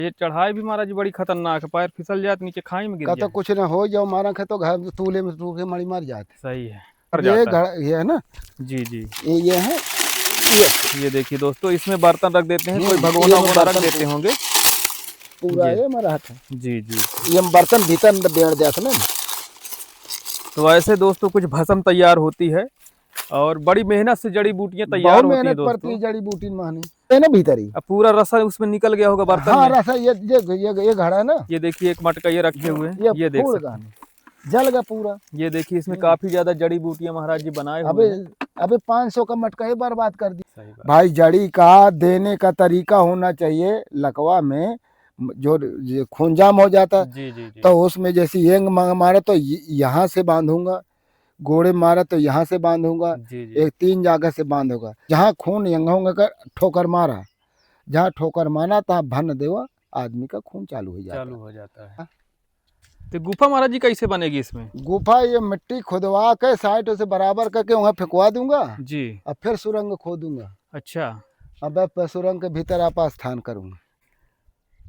ये चढ़ाई भी महाराज जी बड़ी खतरनाक है, पैर फिसल जाए तो नीचे खाई में गिर का जाए। तो कुछ ना हो जाओ मारा खे तो घर तूले में टूके मरी मर जाते। सही है, मर ये जाता है। ये है ना, जी जी। ये है ये देखिए दोस्तों, इसमें बर्तन रख देते हैं, कोई ये भगोना में वगोना रख बर्तन देते होंगे। पूरा ये ये मरा था। जी जी। ये बर्तन भीतर अंदर बेड़ दिया था ना। तो ऐसे दोस्तों कुछ भस्म तैयार होती है और बड़ी मेहनत से जड़ी बूटियां तैयार बहुत होती हैं मेहनत पड़ती दोस्तों। है जड़ी बूटी माने है ना भीतर ही। अब पूरा रसा उसमें निकल गया होगा बर्तन हाँ में। रसा ये घड़ा है ना। ये देखिए एक मटका ये रखे हुए हैं, ये देख फूल सकते का हैं। जल गया पूरा। ये देखिए इसमें काफी ज्यादा जड़ी बूटियां महाराज जी बनाए अबे हुए हैं। अबे 500 का मटका ही बर्बाद कर दी। सही बात। भाई जड़ी का देने का तरीका होना चाहिए। लकवा में जो खून जाम हो जाता है जी जी जी। तो उसमें जैसे येंग मारा तो यहाँ से बांधूंगा, गोड़े मारा तो यहाँ से बांधूंगा, जी जी। एक 3 जगह से बांधूंगा। जहाँ खून यंगाऊंगा कर ठोकर मारा, जहाँ ठोकर मारा तहाँ भन देवा आदमी का खून चालू हो जाता चालू हो जाता है। तो गुफा महाराज जी कैसे बनेगी इसमें? गुफा ये मिट्टी खुदवा के साइड से बराबर करके वहाँ फेंकवा दूंगा जी। और फिर सुरंग खोदूंगा। अच्छा। अब सुरंग के भीतर आप स्थान करूंगा।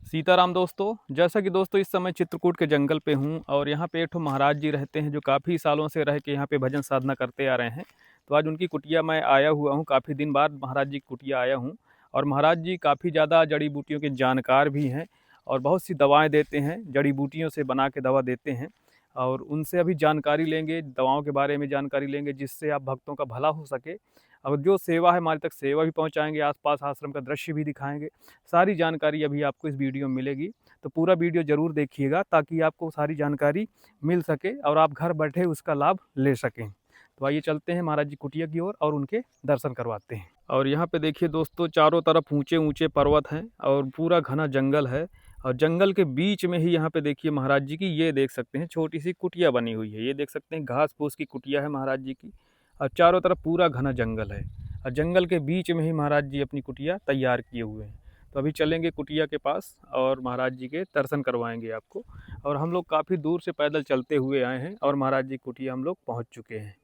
सीताराम दोस्तों, जैसा कि दोस्तों इस समय चित्रकूट के जंगल पे हूँ और यहाँ पे एक ठो महाराज जी रहते हैं जो काफ़ी सालों से रह के यहाँ पे भजन साधना करते आ रहे हैं। तो आज उनकी कुटिया मैं आया हुआ हूँ, काफ़ी दिन बाद महाराज जी की कुटिया आया हूँ। और महाराज जी काफ़ी ज़्यादा जड़ी बूटियों के जानकार भी हैं और बहुत सी दवाएँ देते हैं, जड़ी बूटियों से बना के दवा देते हैं। और उनसे अभी जानकारी लेंगे, दवाओं के बारे में जानकारी लेंगे जिससे आप भक्तों का भला हो सके। और जो सेवा है हमारे तक सेवा भी पहुंचाएंगे, आसपास आश्रम का दृश्य भी दिखाएंगे। सारी जानकारी अभी आपको इस वीडियो में मिलेगी, तो पूरा वीडियो ज़रूर देखिएगा ताकि आपको सारी जानकारी मिल सके और आप घर बैठे उसका लाभ ले सकें। तो आइए चलते हैं महाराज जी कुटिया की ओर और उनके दर्शन करवाते हैं। और यहाँ पे देखिए दोस्तों, चारों तरफ ऊंचे ऊंचे पर्वत हैं और पूरा घना जंगल है। और जंगल के बीच में ही यहाँ पे देखिए महाराज जी की, ये देख सकते हैं छोटी सी कुटिया बनी हुई है। ये देख सकते हैं घास फूस की कुटिया है महाराज जी की। और चारों तरफ पूरा घना जंगल है और जंगल के बीच में ही महाराज जी अपनी कुटिया तैयार किए हुए हैं। तो अभी चलेंगे कुटिया के पास और महाराज जी के दर्शन करवाएंगे आपको। और हम लोग काफ़ी दूर से पैदल चलते हुए आए हैं और महाराज जी की कुटिया हम लोग पहुँच चुके हैं।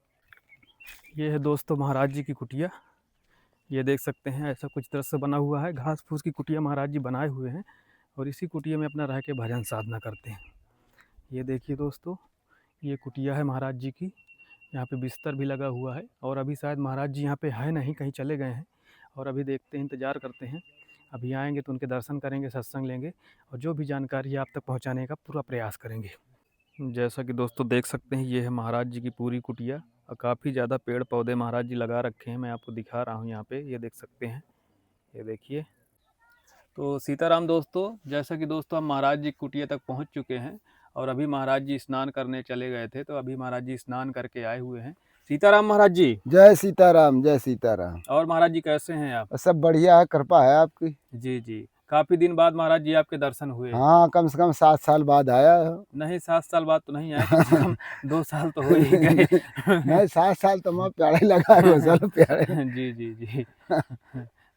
ये है दोस्तों महाराज जी की कुटिया। ये देख सकते हैं ऐसा कुछ दृश्य बना हुआ है, घास फूस की कुटिया महाराज जी बनाए हुए हैं और इसी कुटिया में अपना रह के भजन साधना करते हैं। ये देखिए दोस्तों, ये कुटिया है महाराज जी की। यहाँ पे बिस्तर भी लगा हुआ है और अभी शायद महाराज जी यहाँ पे है नहीं, कहीं चले गए हैं। और अभी देखते हैं, इंतज़ार करते हैं, अभी आएंगे तो उनके दर्शन करेंगे, सत्संग लेंगे और जो भी जानकारी है आप तक पहुँचाने का पूरा प्रयास करेंगे। जैसा कि दोस्तों देख सकते हैं, ये है महाराज जी की पूरी कुटिया और काफ़ी ज़्यादा पेड़ पौधे महाराज जी लगा रखे हैं। मैं आपको दिखा रहा हूँ यहाँ पे, ये देख सकते हैं, ये देखिए। तो सीताराम दोस्तों, जैसा कि दोस्तों हम महाराज जी की कुटिया तक पहुँच चुके हैं और अभी महाराज जी स्नान करने चले गए थे, तो अभी महाराज जी स्नान करके आए हुए हैं। सीताराम महाराज जी। जय सीताराम, जय सीताराम। और महाराज जी कैसे हैं आप? सब बढ़िया है, कृपा है आपकी। जी जी। काफ़ी दिन बाद महाराज जी आपके दर्शन हुए। हाँ कम से कम 7 साल बाद आया है। नहीं 7 साल बाद तो नहीं आए, कम से कम 2 साल तो हो ही गए। नहीं 7 साल तो मैं प्यारे लगा, 2 साल प्यारे। जी जी जी।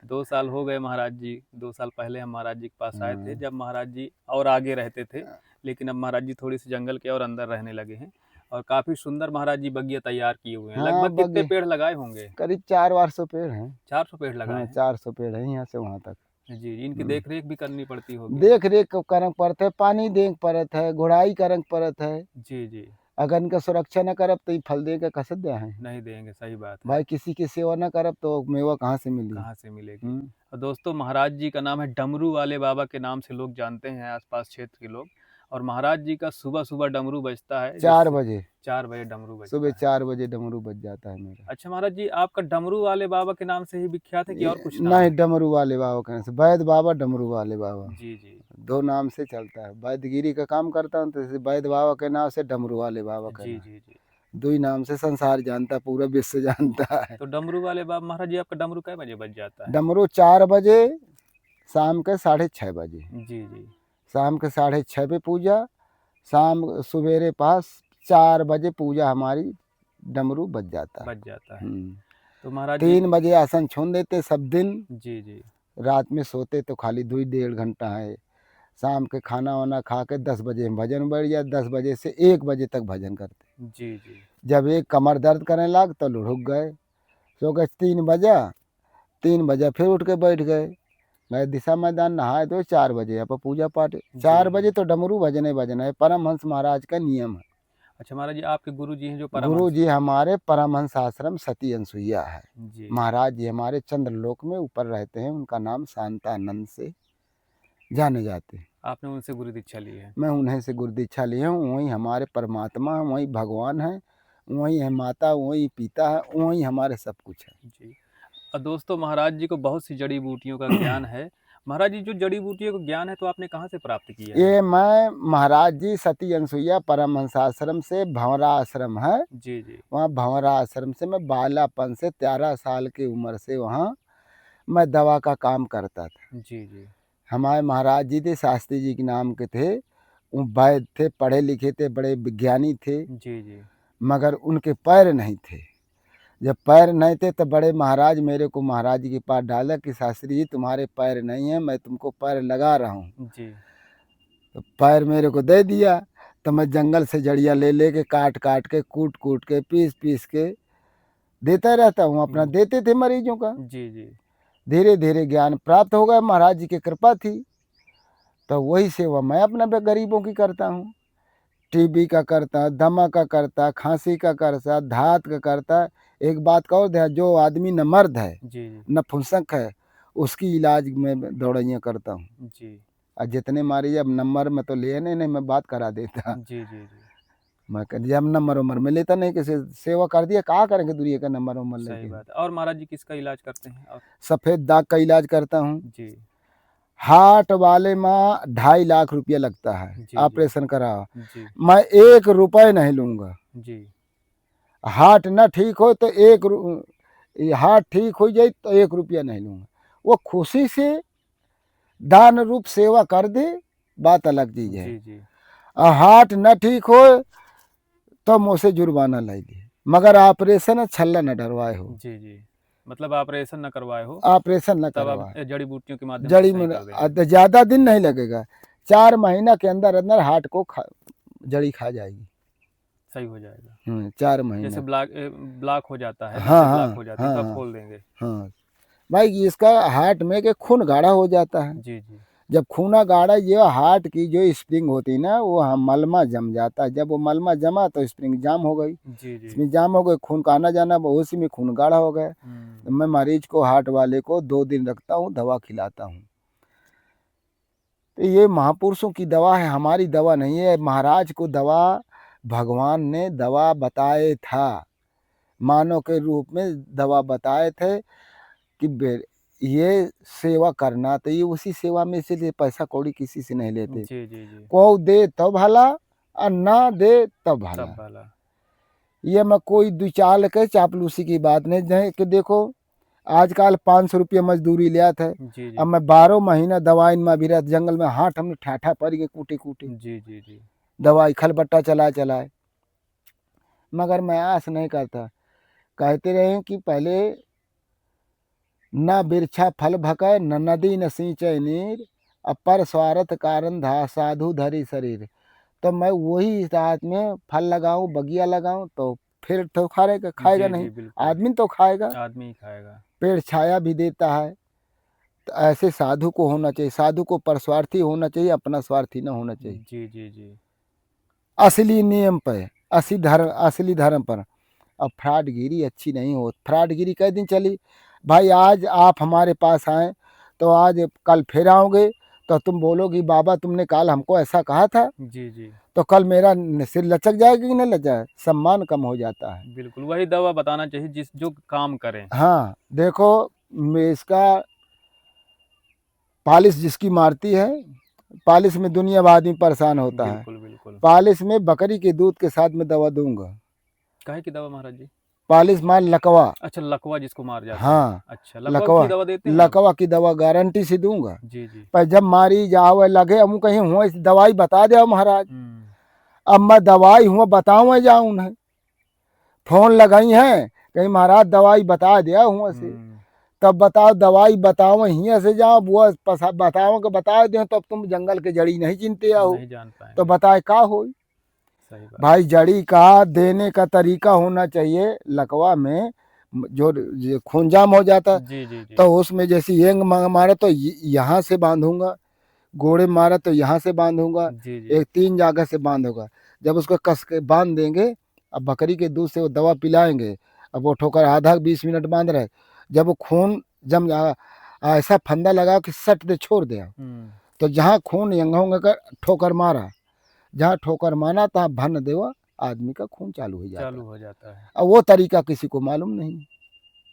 2 साल हो गए महाराज जी। 2 साल पहले हम महाराज जी के पास आए थे जब महाराज जी और आगे रहते थे, लेकिन अब महाराज जी थोड़ी सी जंगल के और अंदर रहने लगे हैं। और काफ़ी सुंदर महाराज जी बगिया तैयार किए हुए हैं। हाँ लगभग कितने पेड़ लगाए होंगे? करीब 400 पेड़ हैं। 400 पेड़ लगाए हाँ हैं। 400 पेड़ है यहाँ से वहाँ तक। जी, इनकी देख रेख भी करनी पड़ती होगी। देख रेख करक पड़त है, पानी देख पड़त है, गुड़ाई करक पड़त है। जी जी। अगर इनका सुरक्षा न करब तो फल दे के कैसे दे है। नहीं देंगे, सही बात है। भाई किसी की सेवा न करब तो मेवा कहाँ से मिली। कहाँ से मिलेगी। और दोस्तों महाराज जी का नाम है डमरू वाले बाबा के नाम से लोग जानते हैं आसपास क्षेत्र के लोग। और महाराज जी का सुबह सुबह डमरू बजता है 4 बजे। 4 बजे डमरू बजता सुबह है। 4 बजे डमरू बज जाता है मेरा। अच्छा महाराज जी, आपका डमरू वाले बाबा के नाम से ही विख्यात है कि और कुछ नाम नहीं है? डमरू वाले बाबा कहने से, वैद बाबा डमरू वाले बाबा, जी जी। 2 नाम से चलता है। वैदगिरी का काम करता हूँ तो वैद बाबा के नाम से डमरू वाले बाबा का जी नाम, जी जी। 2 ही नाम से संसार जानता, पूरा विश्व जानता है। तो डमरू वाले बाबा महाराज जी, आपका डमरू कै बजे बज जाता है? डमरू 4 बजे, शाम के 6:30 बजे। जी जी। शाम के 6:30 पे पूजा, शाम सवेरे पास 4 बजे पूजा हमारी डमरू बज जाता है। बज जाता है। तो महाराज 3 बजे आसन छोड़ देते सब दिन। जी जी। रात में सोते तो खाली 2-1.5 घंटा है। शाम के खाना वाना खा के 10 बजे भजन बैठ जाए, 10 बजे से 1 बजे तक भजन करते। जी जी। जब एक कमर दर्द करने लग तो रुक गए, सो गए 3 बजा, 3 बजे फिर उठ के बैठ गए, गए दिशा मैदान, नहाए धोए 4 बजे यहाँ पर पूजा पाठ, 4 जी। बजे तो डमरू भजन भजन है, परमहंस महाराज का नियम है। अच्छा महाराज जी, आपके गुरु जी हैं जो गुरु परमहंस? जी हमारे परमहंस आश्रम सती अनसुईया है। जी। महाराज जी हमारे चंद्रलोक में ऊपर रहते हैं, उनका नाम शांतानंद से जाने जाते हैं। आपने उनसे गुरु दीक्षा ली है? मैं उन्हीं से गुरु दीक्षा लिए हूँ। वही हमारे परमात्मा हैं, वही भगवान हैं, वही है माता, वही पिता है, वही हमारे सब कुछ है। जी। दोस्तों महाराज जी को बहुत सी जड़ी बूटियों का ज्ञान है। महाराज जी, जो जड़ी बूटियों का ज्ञान है तो आपने कहाँ से प्राप्त किया है? ये मैं महाराज जी सती अनसुईया परमहंस आश्रम से, भंवरा आश्रम है, जी, जी। वहाँ भंवरा आश्रम से मैं बालापन से 13 साल की उम्र से वहाँ मैं दवा का काम करता था। जी, जी। हमारे महाराज जी थे, शास्त्री जी के नाम के थे, वो वैद्य थे, पढ़े लिखे थे, बड़े विज्ञानी थे, जी, जी। मगर उनके पैर नहीं थे। जब पैर नहीं थे तो बड़े महाराज मेरे को महाराज जी के पास डाला कि शास्त्री जी तुम्हारे पैर नहीं हैं, मैं तुमको पैर लगा रहा हूँ। जी। तो पैर मेरे को दे दिया, तो मैं जंगल से जड़िया ले लेके काट काट के, कूट कूट के, पीस पीस के देता रहता हूँ, अपना देते थे मरीजों का। जी, जी। धीरे धीरे ज्ञान प्राप्त हो गया, महाराज जी की कृपा थी, तो वही सेवा मैं अपना गरीबों की करता हूँ। टीबी का करता, दमा का करता, खांसी का करता, धात का करता। एक बात का और ध्यान, जो आदमी न मर्द है जी, जी। न फुंसक है, उसकी इलाज में दौड़ैया करता हूँ। जी। और जितने मारी अब नंबर में तो लिए नहीं, मैं बात करा देता। जी, जी, जी। मैं जब नंबर उम्र में लेता नहीं, किसी सेवा कर दिया, कहाँ करेंगे दुनिया का नंबर उम्र सही लेके। बात है। और महाराज जी किसका इलाज करते हैं और? सफ़ेद दाग का इलाज करता हूँ। जी। हार्ट वाले में 2.5 लाख रुपया लगता है, जी, जी। ऑपरेशन करा, जी। मैं 1 रुपये नहीं लूँगा। जी। हार्ट ना ठीक हो तो हार्ट ठीक हो जाए तो 1 रुपया नहीं लूँगा। वो खुशी से दान रूप सेवा कर दे, बात अलग चीज़ है। जी, जी। हार्ट न ठीक हो तो मुझसे जुर्माना लीजिए, मगर ऑपरेशन छल्ला न डरवाए हो, जी, जी। मतलब ऑपरेशन ना करवाए हो, ऑपरेशन न तब आप करवाए। जड़ी बूटियों के माध्यम से जड़ी सही में कर देंगे। ज़्यादा दिन नहीं लगेगा, 4 महीना के अंदर अंदर हार्ट को जड़ी खा जाएगी। सही हो जाएगा। 4 जैसे महीना। ब्लॉक हो जाता है, हाँ नसें ब्लॉक हाँ हो जाती हैं, हाँ तो आप हाँ खोल देंगे। हाँ भाई, इसका हार्ट में के खून गाढ़ा हो जाता है। जी, जी। जब खूना गाढ़ा, ये हार्ट की जो स्प्रिंग होती है ना, वो मलमा जम जाता है। जब वो मलमा जमा तो स्प्रिंग जाम हो गई, जी, जी। इसमें जाम हो गई, खून का आना जाना, उसी में खून गाढ़ा हो गया। तो मैं मरीज को, हार्ट वाले को 2 दिन रखता हूँ, दवा खिलाता हूँ। तो ये महापुरुषों की दवा है, हमारी दवा नहीं है। महाराज को दवा भगवान ने दवा बताए था, मानव के रूप में दवा बताए थे कि ये सेवा करना, तो ये उसी सेवा में से पैसा कौड़ी किसी से नहीं लेते। जी, जी, जी। को दे तब भला और ना दे तब भला। तब वाला। ये मैं कोई दुचाल के चापलूसी की बात नहीं है कि देखो आजकल 500 रुपये मजदूरी लिया था। जी, अब जी। मैं 12 महीना दवाई में भी रहता, जंगल में हाथ हमने ठाठा पड़ गए, कूटे कूटे जी, जी, जी। दवाई खलबट्टा चलाए चलाए, मगर मैं आस नहीं करता। कहते रहे कि पहले न बिरछा फल भकै, न नदी न सिंचय नीर, अपर स्वार्थ कारण धा साधु धरी शरीर। तो मैं वही रात में फल लगाऊं, बगिया लगाऊं, तो फिर तो खाएगा, खाएगा जी, नहीं, जी, बिल्कुल। आदमी तो खाएगा। आदमी ही खाएगा। पेड़ छाया भी देता है। तो ऐसे साधु को होना चाहिए, साधु को परस्वार्थी होना चाहिए, अपना स्वार्थी न होना चाहिए। जी, जी, जी। असली नियम पर, असली धर्म पर। अब फ्रॉडगिरी अच्छी नहीं हो। फ्रॉडगिरी कई दिन चली भाई, आज आप हमारे पास आए तो आज कल फिर आओगे तो तुम बोलोगी बाबा तुमने कल हमको ऐसा कहा था, जी, जी। तो कल मेरा सिर लचक जाएगा कि नहीं लचक, सम्मान कम हो जाता है। बिल्कुल, वही दवा बताना चाहिए जो काम करे। हाँ देखो, इसका पालिश जिसकी मारती है, पालिश में दुनिया भर आदमी परेशान होता है। बिल्कुल, बिल्कुल। पालिश में बकरी के दूध के साथ में दवा दूंगा। काहे की दवा महाराज जी? पालिश मार लकवा। अच्छा, लकवा जिसको मार जाता है। हाँ अच्छा, लकवा की लकवा, दवा देते हैं आप? लकवा की दवा गारंटी से दूंगा। जी, जी। पर जब मारी जावे लगे, हम कहीं हुआ दवाई बता दे महाराज। हुँ। अब मैं दवाई हुआ बताऊँ जाऊँ उन्हें, फोन लगाई है कहीं महाराज दवाई बता दिया हुआ से, हुँ। तब बताओ दवाई बताओ हियाँ से जाओ, वो बताओ कि बता दे, तब तुम जंगल के जड़ी नहीं चिनते हो, नहीं जान तो पाएँगे। बताए का हो। सही बात। भाई जड़ी का देने का तरीका होना चाहिए। लकवा में जो खून जाम हो जाता है, जी जी जी। तो उसमें जैसे येंग मारा तो यहाँ से बांधूंगा, गोड़े मारा तो यहाँ से बांधूंगा, जी जी। एक 3 जगह से बांधूंगा। जब उसको कस के बांध देंगे, अब बकरी के दूध से वो दवा पिलाएंगे, अब वो ठोकर आधा 20 मिनट बांध रहे, जब वो खून जम ऐसा फंदा लगा कि सट दे छोड़ दे, तो जहाँ खून यंगा कर ठोकर मारा, जहाँ ठोकर मारा तहाँ भन देवा आदमी का खून चालू हो जाता है। अब वो तरीका किसी को मालूम नहीं,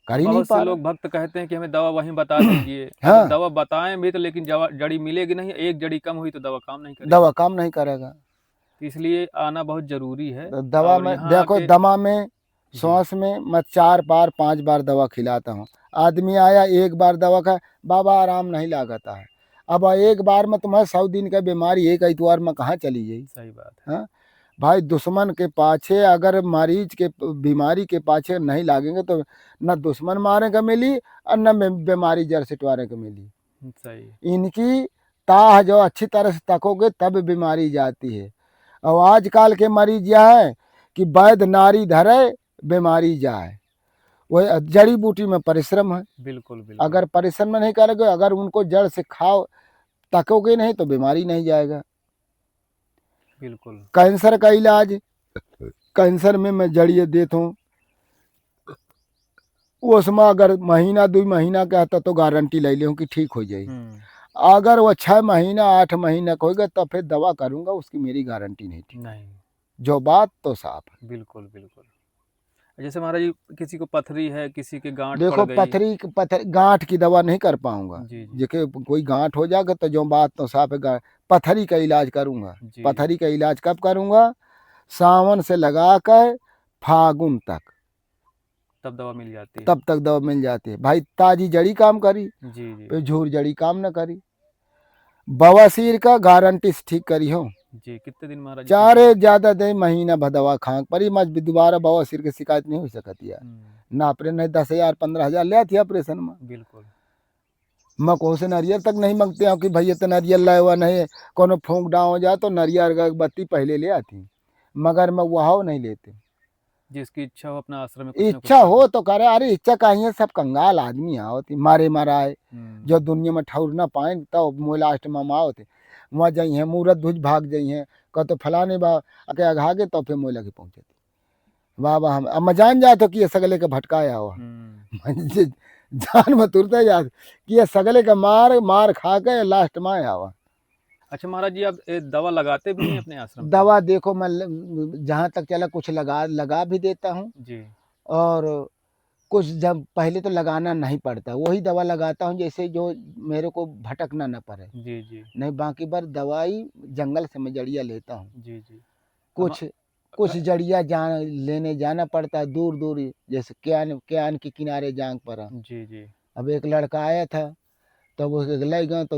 कर ही नहीं बहुत से पा रहा। लोग भक्त कहते हैं कि हमें दवा वहीं बता दीजिए। अब हाँ, दवा बताएं भी तो लेकिन जड़ी मिलेगी नहीं, एक जड़ी कम हुई तो दवा काम नहीं करेगी। दवा काम नहीं करेगा। तो इसलिए आना बहुत जरूरी है। तो दवा और में यहाँ देखो, आके दमा में जी सांस में मैं 4 बार 5 बार दवा खिलाता हूँ। आदमी आया एक बार दवा का, बाबा आराम नहीं लागता है। अब एक बार में तुम्हें 100 दिन का बीमारी एक इतवार में कहाँ चली गई। सही बात है। हाँ भाई, दुश्मन के पाछे अगर मरीज के बीमारी के पाछे नहीं लागेंगे तो न दुश्मन मारे का मिली और न बीमारी जड़ सिटवारे को मिली। सही। इनकी ताह जो अच्छी तरह से तकोगे तब बीमारी जाती है। और आजकल के मरीज यह है कि वैद्य नारी धरे बीमारी जाए। वही जड़ी बूटी में परिश्रम है। बिल्कुल बिल्कुल। अगर परिश्रम नहीं करोगे, अगर उनको जड़ से खाओ तकोगे नहीं तो बीमारी नहीं जाएगा। बिल्कुल। कैंसर का इलाज, कैंसर में मैं जड़िए देता हूँ, उसमें अगर महीना 2 महीना का आता तो गारंटी ले लूँ कि ठीक हो जाएगी। अगर वो 6 महीना 8 महीना का होगा तो फिर दवा करूंगा, उसकी मेरी गारंटी नहीं थी। नहीं। जो बात तो साफ है। बिल्कुल बिल्कुल। जैसे महाराज जी, किसी को पथरी है, किसी के गांठ पड़ देखो, गई। पथरी गांठ की दवा नहीं कर पाऊंगा। जी जी जेके कोई गांठ हो जाएगा तो जो बात तो साफ है, पथरी का इलाज करूंगा। जी। पथरी का इलाज कब करूंगा? सावन से लगा कर फागुन तक, तब दवा मिल जाती है। तब तक दवा मिल जाती है भाई। ताजी जड़ी काम करी, जी जी फिर झूर जड़ी काम न करी। बवासीर का गारंटी से ठीक करी हो। जी। कितने दिन महाराज जी? चारे ज्यादा दे महीना भदवा खांग परी, मज दोबारा बवासीर की शिकायत नहीं हो सकती है। ना ऑपरेशन नहीं, 10,000 15,000 ले आती ऑपरेशन में। बिल्कुल। मैं कौन से नारियल तक नहीं मांगते हैं कि भैया तो नारियल लाए हुआ नहीं, कोनो फूंक डाव हो जाए तो नारियल अगरबत्ती पहले ले आती, मगर मैं वहाँ नहीं लेते। जिसकी इच्छा हो अपना आश्रम में कुछ ना कुछ इच्छा हो तो करे। अरे इच्छा कहीं, सब कंगाल आदमी आओ मारे मराए, जो दुनिया में ठौर ना पाए तो मोह लास्ट में आओ थे वहाँ जाइ हैं, मूरत भुज भाग जाइ हैं, कह तो फलाने बा अके अघागे तो फिर मोह लगे पहुँचे वाह वाह। हम अब मैं जान जाए तो कि ये सगले के भटकाया हुआ जान में तुरते जा कि ये सगले का मार मार खा के लास्ट में आया हुआ। अच्छा महाराज जी, आप दवा लगाते भी हैं अपने आश्रम पे? दवा देखो, मैं जहाँ तक चला कुछ लगा भी देता हूँ, जी और कुछ जब पहले तो लगाना नहीं पड़ता, वही दवा लगाता हूँ जैसे जो मेरे को भटकना न पड़े। जी जी नहीं, बाकी बार दवाई जंगल से मैं जड़िया लेता हूँ। जी जी। कुछ कुछ जड़िया लेने जाना पड़ता है दूर दूर, जैसे क्यान के किनारे जांग पर। जी जी। अब एक लड़का आया था, तब उसके ले गए तो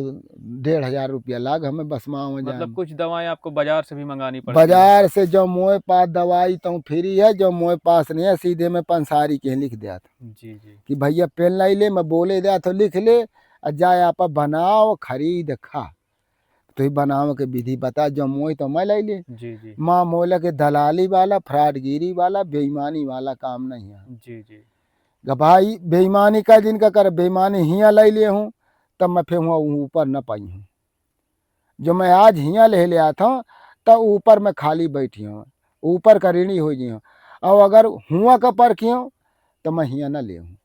1,500 रुपया लाग हमें बस माँ मतलब जान। कुछ दवाएं आपको बाजार से भी मंगानी पड़ती है? बाजार से जो मोए पास दवाई तो फ्री है, जो मोए पास नहीं है सीधे में पंसारी के लिख दिया था जी जी। कि भैया पेन लाई ले, मैं बोले दिया तो लिख ले और जाए आप बनाओ खरीद खा। तो ही बनाओ के विधि बता, जो मोए तो मैं लाई ले। जी जी माँ मोला के दलाली वाला, फ्रॉडगिरी वाला, बेईमानी वाला काम नहीं है। जी जी। भाई बेईमानी का दिन का कर, बेईमानी हिया लाई ले हूँ तब मैं फिर हुआ ऊपर न पाई हूँ। जो मैं आज हिया ले आता हूँ तब ऊपर में खाली बैठी हूँ, ऊपर का ऋणी हो गई हूँ। और अगर हुआ का पर की तो मैं हिया न ले हूँ,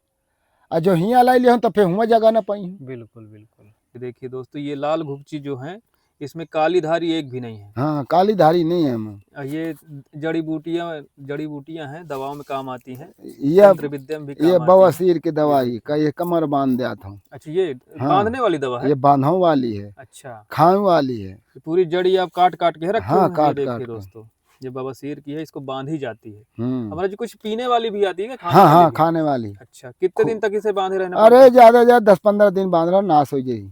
और जो हिया लाई ले हूँ तो फिर हुआ जगह न पाई हूँ। बिल्कुल बिल्कुल। देखिए दोस्तों, ये लाल घुपची जो है इसमें काली धारी एक भी नहीं है। हाँ, काली धारी नहीं है। मैं ये जड़ी बूटियां हैं, दवाओं में काम आती हैं, ये तंत्र विद्या में भी ये काम आती हैं। बवासीर की दवाई का ये कमर बांध दिया था। अच्छा, ये हाँ, बांधने वाली दवा है? ये बांधों वाली है, अच्छा। खाने वाली है। पूरी जड़ी आप काट काट के रखे हाँ, हुए हैं? ये काट देखिए काट दोस्तों, ये बवासीर की है, इसको बांधी जाती है। हम्म। हमारा जी कुछ पीने वाली भी आती है क्या, खाने हाँ वाली हाँ, भी? खाने वाली। अच्छा, कितने दिन तक इसे बांधे रहना पड़ता अरे है? ज्यादा ज्यादा 10-15 दिन बांध रहा, नाश हो जाएगी।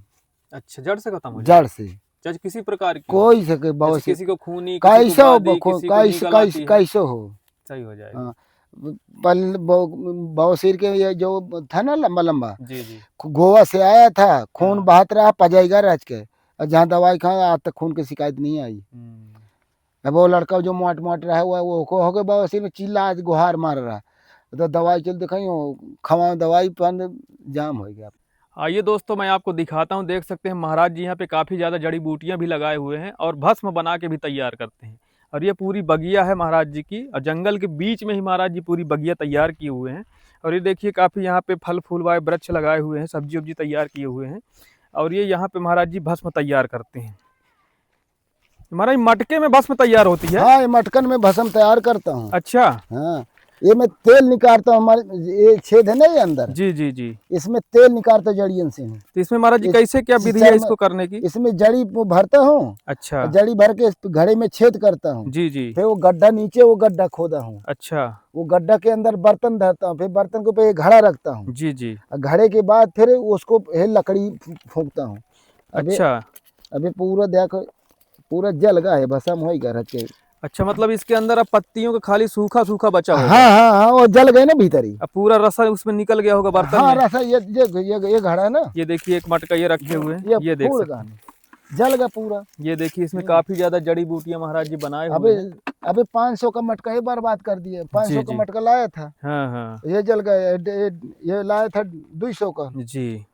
अच्छा, जड़ से खत्म हो जाए? जड़ से चाहे किसी प्रकार की हो? कोई सके जैसे बवासीर किसी को खूनी, किसी को कैसे हो, बादी, किसी को कैसे नीकल आती कैसे है, कैसे हो। सही हो जाएगी। हाँ, बवासीर के ये जो था ना लंबा लंबा, जी जी गोवा से आया था, खून हाँ। बहात रहा, पजाएगा रच के, और जहाँ दवाई खा आज तक खून की शिकायत नहीं आई। अब वो लड़का जो मोट मोट रहा हुआ वो हो गए बवासीर में, चिल्ला आज गुहार मार रहा, तो दवाई चल दिखाई खवा दवाई पर जाम हो गया। आइए दोस्तों, मैं आपको दिखाता हूँ। देख सकते हैं महाराज जी यहाँ पे काफ़ी ज़्यादा जड़ी बूटियाँ भी लगाए हुए हैं और भस्म बना के भी तैयार करते हैं। और ये पूरी बगिया है महाराज जी की, और जंगल के बीच में ही महाराज जी पूरी बगिया तैयार किए हुए हैं। और ये देखिए काफ़ी यहाँ पे फल फूल वाले वृक्ष लगाए हुए हैं, सब्जी उब्जी तैयार किए हुए हैं। और ये यहाँ पे महाराज जी भस्म तैयार करते हैं। महाराज मटके में भस्म तैयार होती है? हाँ, ये मटकन में भस्म तैयार करता हूँ। अच्छा। हाँ, ये मैं तेल निकालता हूँ। हमारे ये छेद है ना ये अंदर, जी जी जी। इसमें तेल निकालता जड़ियन से हूँ। तो इसमें महाराज जी कैसे क्या विधि है इसको करने की? इसमें जड़ी भरता हूँ। अच्छा। जड़ी भर के इस घड़े में छेद करता हूँ। जी जी। फिर वो गड्ढा नीचे वो गड्ढा खोदा हूँ। अच्छा। वो गड्ढा के अंदर बर्तन धरता हूँ। फिर बर्तन के ऊपर एक घड़ा रखता हूँ। जी जी। घड़े के बाद फिर उसको लकड़ी फूंकता हूँ। अच्छा। अभी पूरा देखो, पूरा जल गया है, भस्म हो गया रखे। अच्छा, मतलब इसके अंदर अब पत्तियों का खाली सूखा सूखा बचा होगा। हाँ हाँ हाँ, वो जल गए ना भीतर ही। अब पूरा रसा उसमें निकल गया होगा बर्तन हाँ, में। रसा ये घड़ा है ना। ये देखिए एक मटका ये रखे हुए हैं, ये देख सकते हैं। जल गया पूरा। ये देखिए इसमें काफी ज्यादा जड़ी बूटियां महाराज जी बनाए हुए हैं। अबे 500 का मटका ही बर्बाद कर दिए। 500 का मटका लाया था। हाँ हाँ। ये जल गया। ये लाया था 200 का। जी।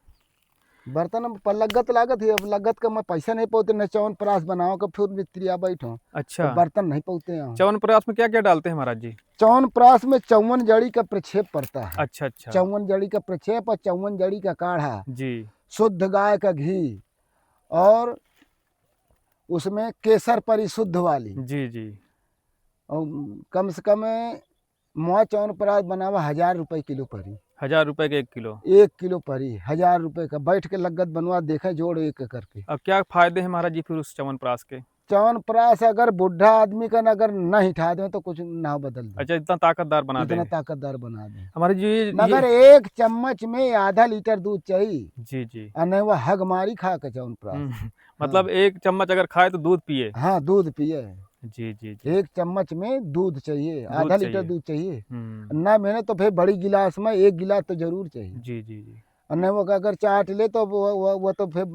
बर्तन पर लागत ही। अब लागत का मैं पैसा नहीं पाते न चौन प्रास बनाओ का फिर मिस्त्रिया बैठो। अच्छा। तो बर्तन नहीं पाते हैं। च्यवनप्राश में क्या क्या डालते हैं महाराज जी? च्यवनप्राश में 54 जड़ी का प्रक्षेप पड़ता है। अच्छा अच्छा। 54 जड़ी का प्रक्षेप और 54 जड़ी का काढ़ा, जी। शुद्ध गाय का घी, और उसमें केसर परिशुद्ध वाली। जी जी। और कम से कम मोआ च्यवनप्राश बनावा 1000 रुपये किलो पड़ी। 1000 रुपए के 1 किलो? 1 किलो पड़ी 1000 रुपये का। बैठ के लागत बनवा देखा जोड़ एक करके। अब क्या फायदे हैं महाराज जी फिर उस च्यवनप्राश के? च्यवनप्राश अगर बुढ़ा आदमी का अगर नहीं ठा दे तो कुछ ना बदल दे। अच्छा, इतना ताकतदार बना दे? इतना ताकतदार बना दे हमारे जी मगर 1 चम्मच में आधा लीटर दूध चाहिए। जी जी। और नहीं वो हगमारी खा के च्यवनप्राश। मतलब 1 चम्मच अगर खाए तो दूध पिए? हाँ, दूध पिए। जी जी जी। 1 चम्मच में दूध चाहिए, आधा लीटर दूध चाहिए। ना मैंने तो फिर बड़ी गिलास में 1 गिलास तो जरूर चाहिए। जी जी जी। और नहीं वो अगर चाट ले तो वो तो फिर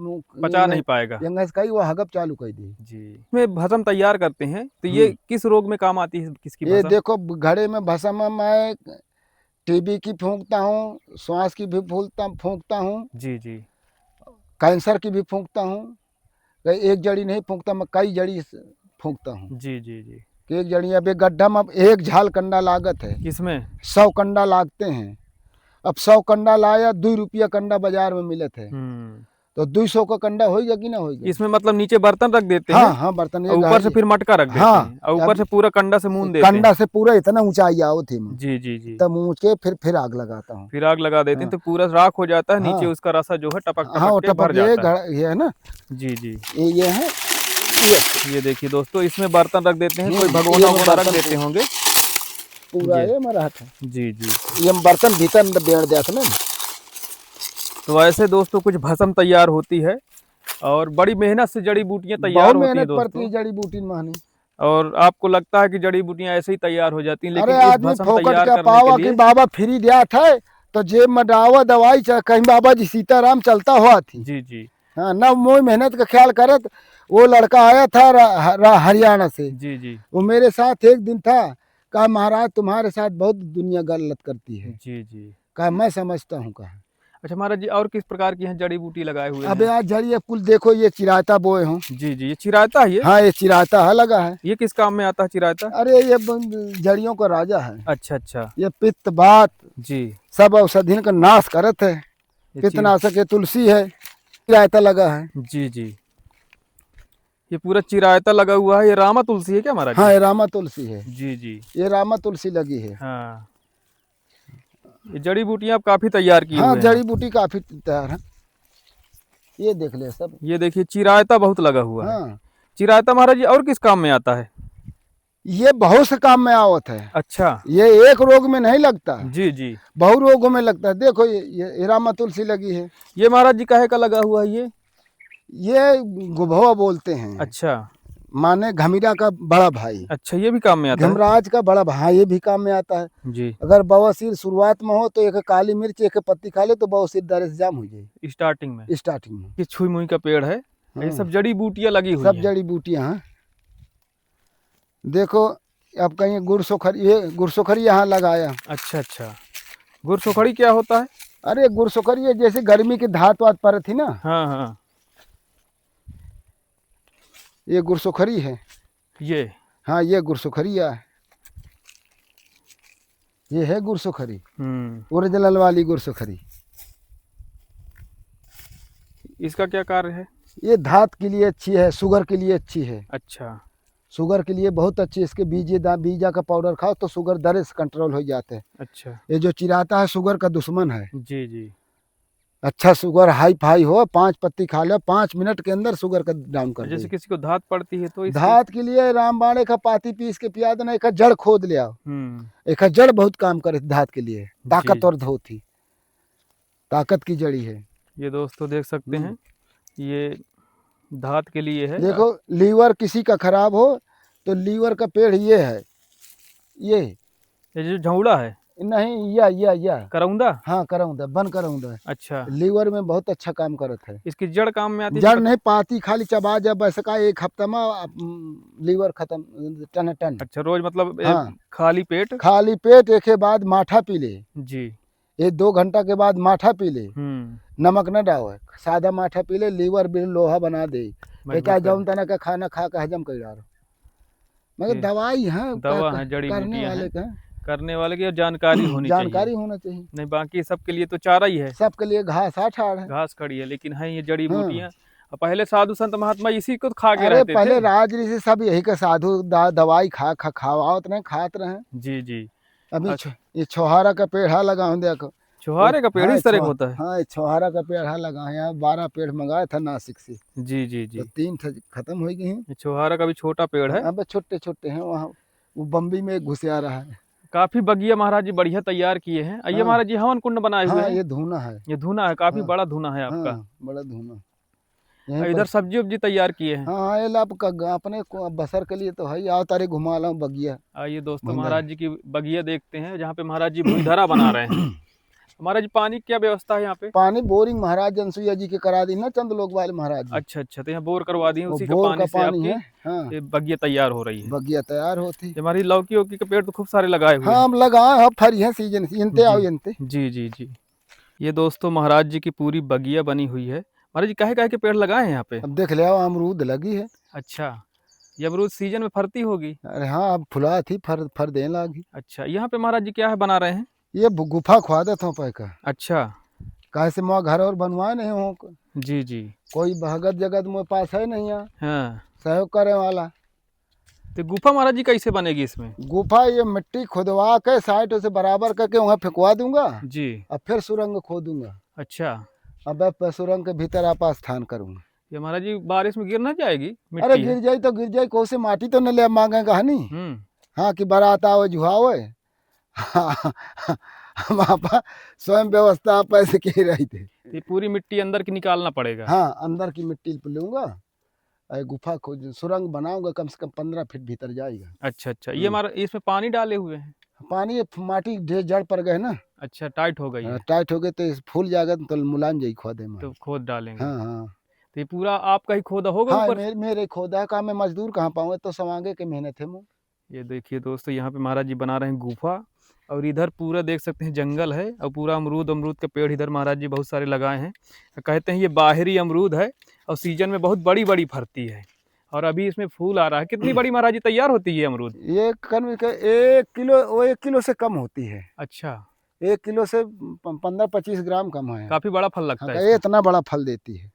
पचा नहीं पाएगा। वो हगप चालू कर दी। जी। इसमें भस्म तैयार करते हैं तो ये किस रोग में काम आती है, किसकी ये भस्म? देखो घड़े में भस्म मैं टीबी की फूंकता हूँ, श्वास की भी फूंकता हूँ, जी जी। कैंसर की भी फूंकता हूँ। एक जड़ी नहीं फूंकता, मैं कई जड़ी फूंकता हूँ। जी जी जी। एक जड़ी अब गड्ढा में एक झाल कंडा लागत है। किसमें? 100 कंडा लागते हैं। अब 100 कंडा लाया 2 रुपया कंडा बाजार में मिले थे। तो 200 का कंडा होगा कि ना होगा? इसमें मतलब नीचे बर्तन रख देते हैं? हाँ हाँ, बर्तन ऊपर से फिर मटका रख देते हैं और ऊपर से पूरा कंडा से मून देते हैं? कंडा से पूरा इतना ऊंचाई आओ थी। जी जी जी। तब मूंछ के फिर आग लगाता हूँ। फिर आग लगा देते हैं तो पूरा राख हो जाता है। नीचे उसका रसा जो है टपक टपक के भर जाता है। ये है ना। जी जी। ये है। ये देखिए दोस्तों, इसमें बर्तन रख देते हैं, कोई भगोना वगोना रख देते होंगे। पूरा ये मरा था। जी जी। ये बर्तन भीतर बेड़ दिया था ना। तो ऐसे दोस्तों कुछ भस्म तैयार होती है और बड़ी मेहनत से जड़ी बूटियां तैयार होती है दोस्तों। जड़ी बूटी मानी। और आपको लगता है कि जड़ी बूटियां ऐसे ही तैयार हो जाती हैं, लेकिन इस भस्म तैयार करने के लिए बाबा फ्री दिया था तो जेब में डावा दवाई कहीं बाबा जी सीताराम चलता हुआ थी। जी जी। हाँ ना, मोई मेहनत का ख्याल करे। वो लड़का आया था हरियाणा से। जी जी। वो मेरे साथ एक दिन था। कहा महाराज तुम्हारे साथ बहुत दुनिया गलत करती है। जी जी। कहा मैं समझता हूँ। कहा अच्छा महाराज जी, और किस प्रकार की हैं जड़ी बूटी लगाए हुए? अबे आज जड़ी कुल देखो, ये चिरायता बोए हूँ। जी जी। ये चिरायता है? हाँ, ये चिरायता है लगा है। ये किस काम में आता है चिरायता? अरे ये जड़ियों का राजा है। अच्छा अच्छा। ये पित्त बात जी सब औषधियों का नाश करत है। पित्तनाशक है, तुलसी है, चिरायता लगा है। जी जी। ये पूरा चिरायता लगा हुआ है। ये रामा तुलसी है क्या महाराज? हाँ, ये रामा तुलसी है। जी जी। ये रामा तुलसी लगी है। हाँ, ये जड़ी बूटियां आप काफी तैयार की हुई हैं। जड़ी बूटी काफी तैयार है। ये देख ले सब। ये देखिए चिरायता बहुत लगा हुआ है। हाँ, चिरायता महाराज जी और किस काम में आता है? ये बहुत से काम में आवत है। अच्छा। ये एक रोग में नहीं लगता। जी जी। बहु रोगों में लगता है। देखो ये रामा तुलसी लगी है। ये महाराज जी काहे का लगा हुआ है? ये गुभवा बोलते हैं। अच्छा। माने घमीरा का बड़ा भाई। अच्छा, ये भी काम में आता है? घमराज का बड़ा भाई, ये भी काम में आता है। जी। अगर बवासीर शुरुआत में हो तो एक काली मिर्च एक पत्ती खा ले तो बवासीर दरे से जाम हो जाए स्टार्टिंग में? स्टार्टिंग में। ये छुई मुई का पेड़ है। ये सब जड़ी बूटियां लगी हुई सब हैं। जड़ी बूटियां हैं। देखो अब कहीं गुरसोखरी, ये गुरसोखरी यहाँ लगाया। अच्छा अच्छा, गुरसोखड़ी क्या होता है? अरे गुरसोखरी ये जैसे गर्मी की धात वात पर थी ना, हाँ हाँ, ये गुरसोखरी है। ये हाँ ये गुरसोखरिया है, ये है गुरसोखरी, ओरिजिनल वाली गुरसोखरी। इसका क्या कार्य है? ये धात के लिए अच्छी है, शुगर के लिए अच्छी है। अच्छा शुगर के लिए बहुत अच्छी, इसके बीजा का पाउडर खाओ तो शुगर दर से कंट्रोल हो जाते हैं। अच्छा, ये जो चिराता है शुगर का दुश्मन है। जी जी, अच्छा शुगर हाई फाई हो, 5 पत्ती खा लो, 5 मिनट के अंदर शुगर का डाउन कर जैसे दे। किसी को धात पड़ती है तो इसके धात के लिए रामबाड़े का पाती पीस के पिया देना, एक जड़ खोद ले आओ। एक जड़ बहुत काम करे धात के लिए, ताकतवर होती, ताकत की जड़ी है। ये दोस्तों देख सकते हैं, ये धात के लिए है। देखो लीवर किसी का खराब हो तो लीवर का पेड़ ये है, ये जो झौड़ा है, नहीं या करौंदा। हाँ करौंदा, बन करौंदा। अच्छा, लीवर में बहुत अच्छा काम करता है। इसकी जड़ काम में आती है? जड़ नहीं, पाती खाली चबा जब बस का 1 हफ्ता में लीवर खत्म टन टन। अच्छा, रोज मतलब हाँ खाली पेट? खाली पेट एक के बाद माठा पी ले जी। ये 2 घंटा के बाद माठा पी ले, नमक न डालो, सादा माठा पी ले, लीवर भी लोहा बना दे। क्या जौन तना का खाना खा के हजम कर डालो, मगर दवाई है, दवा है, जड़ी करने वाले का, करने वाले की जानकारी होनी चाहिए। जानकारी होना चाहिए। नहीं बाकी सबके लिए तो चारा ही है, सबके लिए घास आठाड़ है, घास खड़ी है, लेकिन है ये जड़ी बूटियां। पहले साधु संत महात्मा इसी को खा के अरे रहते पहले थे। राजऋषि सब यही का साधु दवाई खावात रहे, खात रहे। जी जी। अभी ये छोहारा का पेड़ है लगाओ, देखो छोहारे का पेड़ हाँ, इस तरह का होता है? हाँ छोहारा का पेड़ है लगाए, यहाँ 12 पेड़ मंगाया था नासिक से। जी जी जी। तो 3 खत्म हो गए हैं। छोहारा का भी छोटा पेड़ है, अब छोटे छोटे हैं, वहाँ वो बम्बई में घुसे आ रहा है। काफी बगिया महाराज जी बढ़िया तैयार किए हैं। ये महाराज जी हवन कुंड बनाए हुए हाँ हैं। ये धूना है, ये धूना है, काफी बड़ा धूना है आपका। बड़ा धूना। इधर सब्जी उब्जी तैयार किए हैं। हाँ ये अपने बसर के लिए तो है, आओ तारे घुमा ला बगिया। आइए दोस्तों महाराज जी की बगिया देखते हैं, जहाँ पे महाराज जी भूधरा बना रहे हैं। महाराज जी पानी की क्या व्यवस्था है यहाँ पे? पानी बोरिंग महाराज जनसुईया जी के करा दी ना, चंद वाले महाराज जी। अच्छा अच्छा, तो यहाँ बोर करवा दिए, उसी का बोर पानी का से पानी आपकी है। हाँ ये बगिया तैयार हो रही है। बगिया तैयार होती। हमारी लौकी वौकी के पेड़ तो खूब सारे लगाए हुए हैं। हाँ हम लगाए, अब फरी है सीजन, इनते आओ इनते। जी जी जी। ये दोस्तों महाराज जी की पूरी बगिया बनी हुई है। महाराज जी काहे काहे के पेड़ लगाए हैं यहाँ पे? अब देख ले आओ, अमरूद लगी है। अच्छा, ये अमरूद सीजन में फरती होगी? अरे हाँ अब फुला थी, फर देने लगी। अच्छा, यहाँ पे महाराज जी क्या है बना रहे हैं? ये गुफा खुआ देता हूँ पैका। अच्छा, काहे से मैं घर और बनवाए नहीं हूँ, जी जी। कोई भगत जगत मेरे पास है नहीं यहाँ हाँ, सहयोग करे वाला। तो गुफा महाराज जी कैसे बनेगी इसमें? गुफा ये मिट्टी खुदवा के साइड से बराबर करके वहाँ फेंकवा दूंगा जी। और फिर सुरंग खोदूंगा। अच्छा, अब सुरंग के भीतर आप स्थान करूंगा। ये महाराज जी बारिश में गिर ना जाएगी अरे मिट्टी? गिर जाई तो गिर जाई, कौ से माटी तो न ले मांगेगा हनी। हम्म। हाँ कि बारात आओ जुहावे। हम आप स्वयं व्यवस्था आप ऐसे के रही थे। ये पूरी मिट्टी अंदर की निकालना पड़ेगा? हाँ अंदर की मिट्टी लूंगा, गुफा खोज सुरंग बनाऊंगा, कम से कम 15 फीट भीतर जाएगा। अच्छा अच्छा, ये हमारा इसमें पानी डाले हुए हैं? पानी माटी ढेर जड़ पर गए ना। अच्छा, टाइट हो गई है? टाइट हो गए तो फूल जाएगा तो मुलायम जाई खोदे में। तो खोद डालेंगे? हाँ हाँ तो ये पूरा आपका ही खोदा होगा हाँ ऊपर? मेरे खोदा का, मैं मजदूर कहाँ पाऊँ, तो समांगे के मेहनत है। ये देखिए दोस्तों, यहाँ पे महाराज जी बना रहे हैं गुफा, और इधर पूरा देख सकते हैं जंगल है, और पूरा अमरूद के पेड़ इधर महाराज जी बहुत सारे लगाए हैं। कहते हैं ये बाहरी अमरूद है, और सीजन में बहुत बड़ी बड़ी फरती है, और अभी इसमें फूल आ रहा है। कितनी बड़ी महाराज जी तैयार होती है अमरूद? ये 1 किलो से कम होती है। अच्छा, 1 किलो से 15-25 ग्राम कम है। काफी बड़ा फल लगता है। ये इतना बड़ा फल देती है।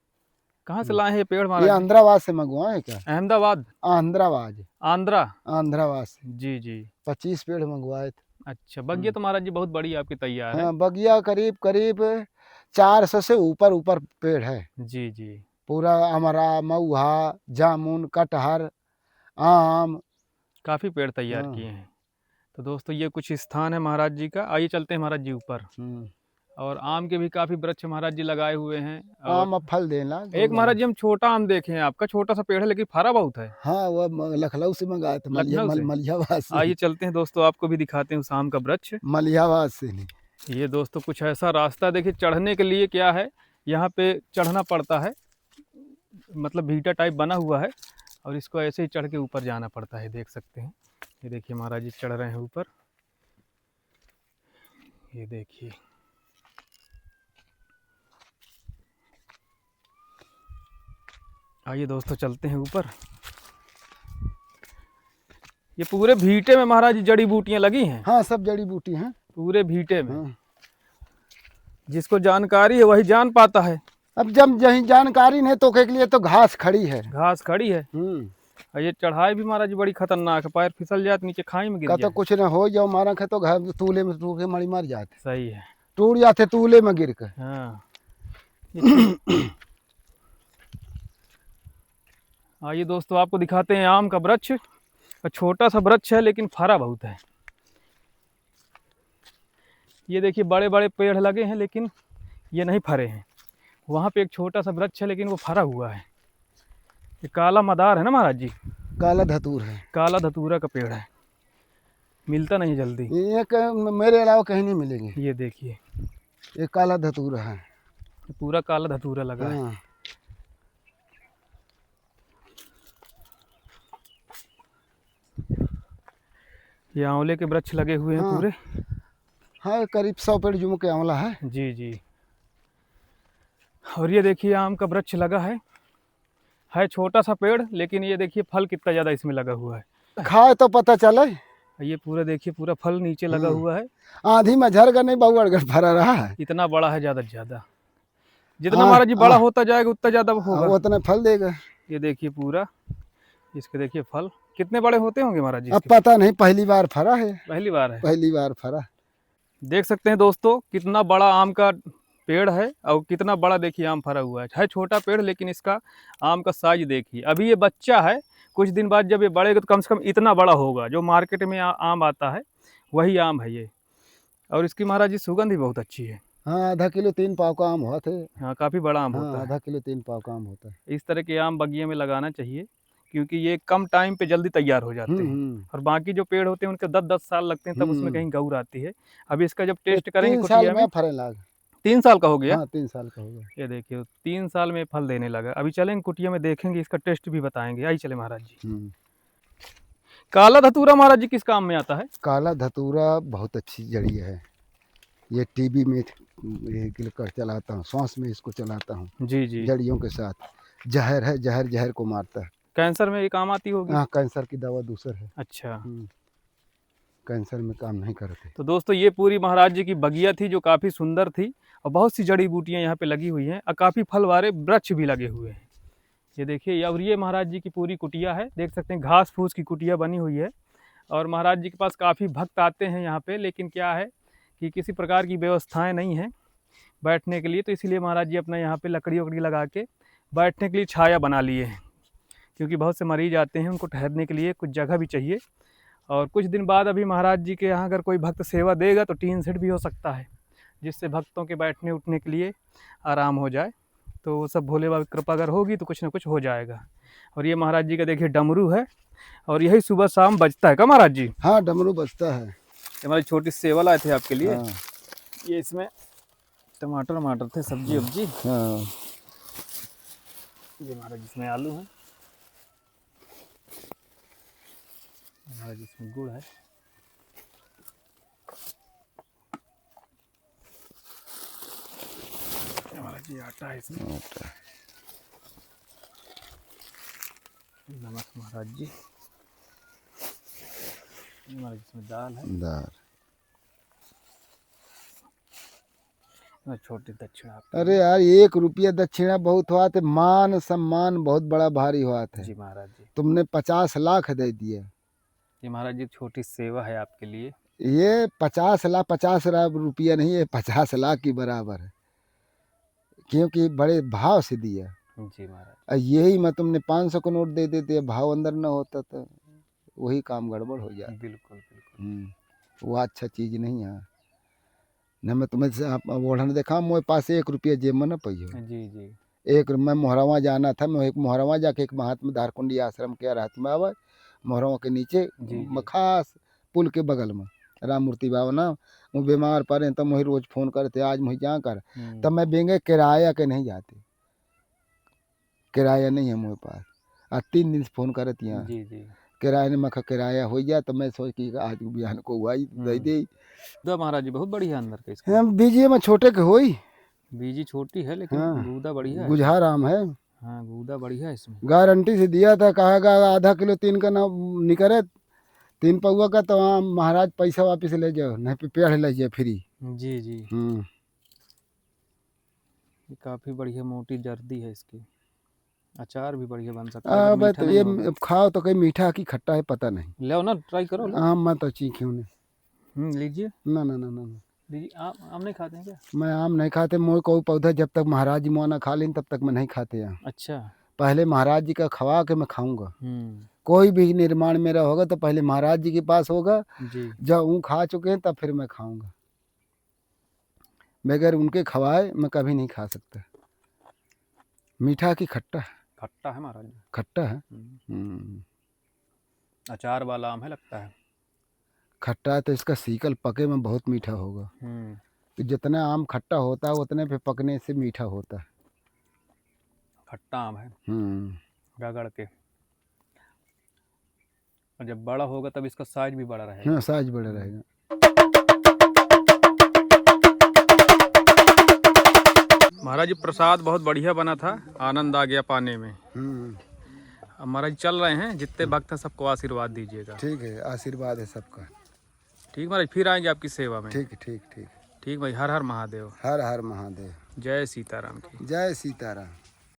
कहाँ से लाए हैं ये पेड़ ये महाराज? आंध्राबाद से मंगवाए क्या? अहमदाबाद? आंध्राबाद, आंध्राबाद से जी जी। 25 पेड़ मंगवाए थे। अच्छा, बगिया तो महाराज जी बहुत बड़ी आपकी तैयार है। हाँ बगिया करीब करीब 400 से ऊपर पेड़ है। जी जी। पूरा अमरा, महुआ, जामुन, कटहर, आम, काफी पेड़ तैयार किए हैं। तो दोस्तों ये कुछ स्थान है महाराज जी का। आइए चलते हैं महाराज जी ऊपर। और आम के भी काफी वृक्ष महाराज जी लगाए हुए हैं। आम अब फल देना। एक महाराज जी हम छोटा आम देखे हैं आपका, छोटा सा पेड़ है लेकिन फरा बहुत है। हाँ वो लखनऊ से मंगाए थे, मलियाबाद से। आइए चलते हैं दोस्तों, आपको भी दिखाते हैं उस आम का वृक्ष। मलियाबाद से नहीं। ये दोस्तों कुछ ऐसा रास्ता देखिए, चढ़ने के लिए क्या है, यहाँ पे चढ़ना पड़ता है, मतलब भीटा टाइप बना हुआ है, और इसको ऐसे ही चढ़ के ऊपर जाना पड़ता है, देख सकते हैं। ये देखिए महाराज जी चढ़ रहे हैं ऊपर, ये देखिए। आइए दोस्तों चलते हैं ऊपर। ये पूरे भीटे में महाराज जी जड़ी बूटियां लगी हैं। हाँ, सब जड़ी बूटी हैं पूरे भीटे में। हाँ। जिसको जानकारी है वही जान पाता है। अब जब जहीं जानकारी नहीं तो के लिए तो घास खड़ी है। घास खड़ी है। और ये चढ़ाई भी महाराज जी बड़ी खतरनाक है, पैर फिसल जाए तो नीचे खाई में गिर का जाए। तो कुछ न हो जाओ, मारा खे तो घर तूले में टूट के मरी मार जाते, सही है, टूट जाते तूले में गिर कर। हाँ। आइए दोस्तों आपको दिखाते हैं आम का वृक्ष। छोटा सा वृक्ष है लेकिन फरा बहुत है। ये देखिए बड़े बड़े पेड़ लगे हैं लेकिन ये नहीं फरे हैं। वहाँ पे एक छोटा सा वृक्ष है लेकिन वो फरा हुआ है। ये काला मदार है ना महाराज जी? काला धतूर है, काला धतूरा का पेड़ है, मिलता नहीं जल्दी। ये मेरे अलावा कहीं नहीं मिलेंगे। ये देखिए ये काला धतूरा है, पूरा काला धतूरा लगा है। हाँ। ये आंवले के वृक्ष लगे हुए हैं हाँ। पूरे। हाँ, करीब 100 पेड़ जुम के आंवला है। जी जी। और ये देखिए आम का वृक्ष लगा है छोटा सा पेड़, लेकिन ये देखिए फल कितना ज़्यादा इसमें लगा हुआ है। खाए तो पता चले। ये पूरा देखिए पूरा फल नीचे लगा हुआ है। आंधी में झरगा नहीं बहु अड़गड़ भरा रहा है। इतना बड़ा है, ज़्यादा से ज़्यादा जितना महाराज जी बड़ा होता जाएगा उतना ज़्यादा होगा, उतना फल देगा। ये देखिए पूरा, इसके देखिए फल कितने बड़े होते होंगे महाराज जी? अब पता नहीं, पहली बार फरा है। पहली बार है, पहली बार फरा। देख सकते हैं दोस्तों कितना बड़ा आम का पेड़ है और कितना बड़ा देखिए आम फरा हुआ है छोटा पेड़ लेकिन इसका आम का साइज देखिए। अभी ये बच्चा है, कुछ दिन बाद जब ये बढ़ेगा तो कम से कम इतना बड़ा होगा। जो मार्केट में आम आता है वही आम है ये। और इसकी महाराज जी सुगंध भी बहुत अच्छी है। हाँ, आधा किलो 3 पाव का आम हुआ थे। हाँ, काफ़ी बड़ा आम हाँ, होता है। आधा किलो 3 पाव का आम होता है। इस तरह के आम बगिए में लगाना चाहिए क्योंकि ये कम टाइम पे जल्दी तैयार हो जाते हैं। और बाकी जो पेड़ होते हैं उनके 10-10 साल लगते हैं, तब उसमें कहीं गौर आती है। अभी इसका जब टेस्ट करेंगे 3 साल कुटिया में फरे लाग। 3 साल का हो गया। हाँ, 3 साल का हो गया। ये देखिए 3 साल में फल देने लगा। अभी चलेंगे कुटिया में, देखेंगे, इसका टेस्ट भी बताएंगे। आई चले महाराज जी। काला धतूरा महाराज जी किस काम में आता है? काला धतूरा बहुत अच्छी जड़ी है। ये टीबी में कर चलाता हूँ, सांस में इसको चलाता हूँ। जी जी। जड़ियों के साथ जहर है, जहर को मारता है। कैंसर में ये काम आती होगी? हाँ, कैंसर की दवा दूसर है। अच्छा। कैंसर में काम नहीं करते। तो दोस्तों ये पूरी महाराज जी की बगिया थी जो काफ़ी सुंदर थी और बहुत सी जड़ी बूटियाँ यहाँ पे लगी हुई हैं और काफ़ी फल वाले वृक्ष भी लगे हुए हैं। ये देखिए, और ये महाराज जी की पूरी कुटिया है, देख सकते हैं घास फूस की कुटिया बनी हुई है। और महाराज जी के पास काफ़ी भक्त आते हैं यहाँ पे, लेकिन क्या है कि किसी प्रकार की व्यवस्थाएं नहीं हैं बैठने के लिए, तो इसीलिए महाराज जी अपना यहाँ पे लकड़ी वकड़ी लगा के बैठने के लिए छाया बना लिए हैं। क्योंकि बहुत से मरीज आते हैं, उनको ठहरने के लिए कुछ जगह भी चाहिए। और कुछ दिन बाद अभी महाराज जी के यहाँ अगर कोई भक्त सेवा देगा तो टीन सेट भी हो सकता है, जिससे भक्तों के बैठने उठने के लिए आराम हो जाए। तो वो सब भोले बाबा की कृपा अगर होगी तो कुछ ना कुछ हो जाएगा। और ये महाराज जी का देखिए डमरू है और यही सुबह शाम बजता है का महाराज जी? हाँ, डमरू बजता है। हमारी छोटी सेवा लाए थे आपके लिए। हाँ। ये इसमें टमाटर थे, सब्जी वब्जी। हाँ। ये महाराज इसमें आलू है, महाराज इसमें गुड़ है, महाराज जी आटा है इसमें, नमक महाराज जी, महाराज इसमें दाल है, दाल। छोटी दक्षिणा। अरे यार, 1 रुपया दक्षिणा बहुत हुआ थे, मान सम्मान बहुत बड़ा भारी हुआ था जी महाराज जी। तुमने 50 लाख दे दिए। ये महाराज जी छोटी सेवा है आपके लिए। ये 50 लाख रुपया नहीं है, 50 लाख की बराबर है, क्योंकि बड़े भाव से दिया। जी महाराज। यही मैं तुमने 500 का नोट दे देते, भाव अंदर न होता तो वही काम गड़बड़ हो जाए। बिल्कुल बिल्कुल। वो अच्छा चीज नहीं है न। मैं तुम्हें ओढ़न देखा, मेरे पास 1 रुपया जेब में न पहियो। जी जी। मैं मोहरवा जाना था, मैं एक मोहरवा जाके एक महात्मा धारकुंडी आश्रम के रहत में आवा, मोहरवा के नीचे खास पुल के बगल में राम मूर्ति बाबा ना, वो बीमार पड़े तब मुझे रोज फोन करते, आज मुझे जा कर, तब मैं बेंगे किराया के नहीं जाते, किराया नहीं है मेरे पास। आज 3 दिन से फोन करत यहाँ जी जी। किराए ने मखा किराया हो गया तो मैं सोच कि आज बिहान को हुआ ही दे दे गूदा महाराज जी बहुत बढ़िया अंदर के इसके। हम बीजे में छोटे के होई बीजी छोटी है लेकिन हाँ गूदा बढ़िया है। गुजहार आम है हाँ गूदा बढ़िया है इसमें। गारंटी से दिया था कहेगा आधा किलो 3 का ना निकले 3 पौवा का तो वहाँ महाराज पैसा वापस ले जाओ नहीं पे पेड़ ले जाओ फ्री। जी जी। ये काफी बढ़िया मोटी जर्दी है इसकी। अचार भी बढ़िया बन सकता है अगर अब मीठा तो नहीं ये होगा। खाओ तो कहीं मीठा की खट्टा है पता नहीं ले ना ट्राई करो लो। आम मैं तो चीखी हूँ लीजिए ना ना ना ना ना। लीजिए। आम नहीं खाते हैं क्या? मैं आम नहीं खाते मोए को पौधा जब तक महाराज जी मुआ ना खा लें तब तक मैं नहीं खाते आम। अच्छा। पहले महाराज जी का खवा के मैं खाऊंगा। हम्म। कोई भी निर्माण मेरा होगा तो पहले महाराज जी के पास होगा जी। जब वो खा चुके हैं तब फिर मैं खाऊंगा बगैर उनके खवाए मैं कभी नहीं खा सकता। मीठा की खट्टा है खट्टा है महाराज जी। खट्टा है अचार वाला आम है लगता है। खट्टा है तो इसका सीकल पके में बहुत मीठा होगा। तो जितना आम खट्टा होता है उतने पे पकने से मीठा होता है। खट्टा आम है रगड़ के। और जब बड़ा होगा तब इसका साइज भी बड़ा रहेगा। हाँ साइज बड़ा रहेगा। महाराज जी प्रसाद बहुत बढ़िया बना था। आनंद आ गया पाने में। अब महाराज चल रहे हैं जितने भक्त हैं सबको आशीर्वाद दीजिएगा। ठीक है आशीर्वाद है सबका। ठीक महाराज फिर आएंगे आपकी सेवा में। ठीक ठीक ठीक ठीक भाई। हर हर महादेव। हर हर महादेव। जय सीताराम की। जय सीताराम।